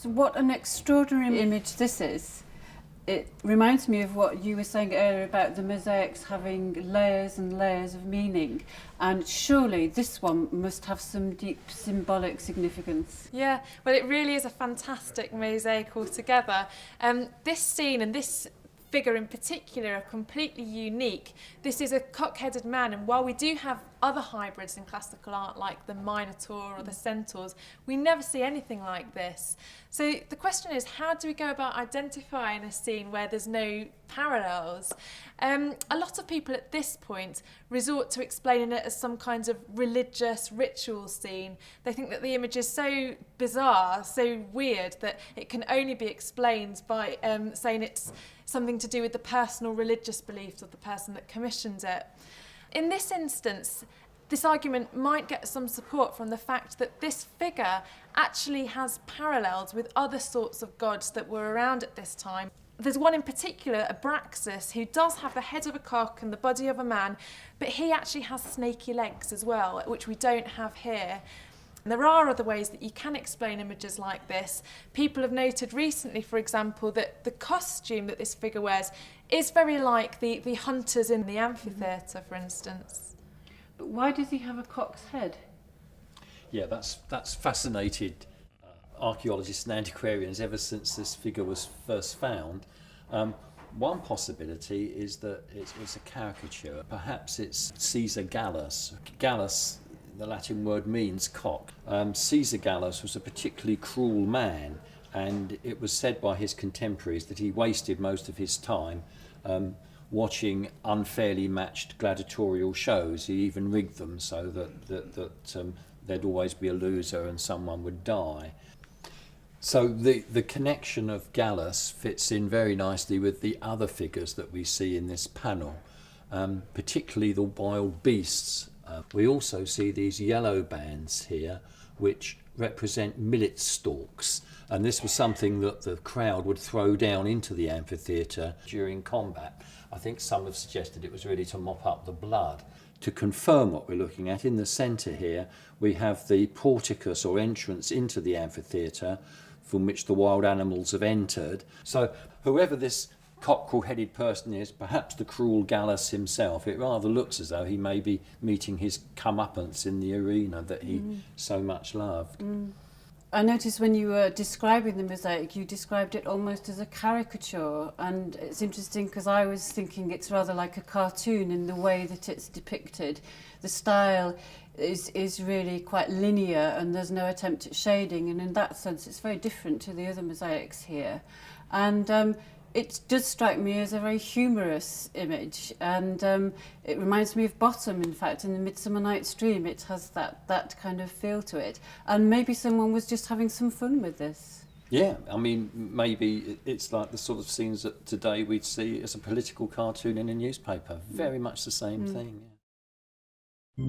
what an extraordinary image this is. It reminds me of what you were saying earlier about the mosaics having layers and layers of meaning, and surely this one must have some deep symbolic significance. Yeah, well, it really is a fantastic mosaic altogether. This scene and this figure in particular are completely unique. This is a cock-headed man, and while we do have other hybrids in classical art like the Minotaur or the centaurs, we never see anything like this. So the question is, how do we go about identifying a scene where there's no parallels? A lot of people at this point resort to explaining it as some kind of religious ritual scene. They think that the image is so bizarre, so weird, that it can only be explained by saying it's something to do with the personal religious beliefs of the person that commissioned it. In this instance, this argument might get some support from the fact that this figure actually has parallels with other sorts of gods that were around at this time. There's one in particular, Abraxas, who does have the head of a cock and the body of a man, but he actually has snaky legs as well, which we don't have here. And there are other ways that you can explain images like this. People have noted recently, for example, that the costume that this figure wears is very like the hunters in the amphitheatre, for instance. But why does he have a cock's head? Yeah, that's fascinated archaeologists and antiquarians ever since this figure was first found. One possibility is that it's a caricature. Perhaps it's Caesar Gallus. Gallus, the Latin word means cock. Caesar Gallus was a particularly cruel man, and it was said by his contemporaries that he wasted most of his time watching unfairly matched gladiatorial shows. He even rigged them so that there'd always be a loser and someone would die. So the connection of Gallus fits in very nicely with the other figures that we see in this panel, particularly the wild beasts. We also see these yellow bands here, which represent millet stalks, and this was something that the crowd would throw down into the amphitheatre during combat. I think some have suggested it was really to mop up the blood. To confirm what we're looking at, in the centre here we have the porticus or entrance into the amphitheatre from which the wild animals have entered. So whoever this cockerel-headed person is, perhaps the cruel Gallus himself, it rather looks as though he may be meeting his comeuppance in the arena that he so much loved. I noticed when you were describing the mosaic, you described it almost as a caricature, and it's interesting because I was thinking it's rather like a cartoon in the way that it's depicted. The style is really quite linear and there's no attempt at shading, and in that sense it's very different to the other mosaics here. And it does strike me as a very humorous image, and it reminds me of Bottom, in fact, in the Midsummer Night's Dream. It has that kind of feel to it, and maybe someone was just having some fun with this. Yeah, I mean, maybe it's like the sort of scenes that today we'd see as a political cartoon in a newspaper. Very much the same thing. Yeah.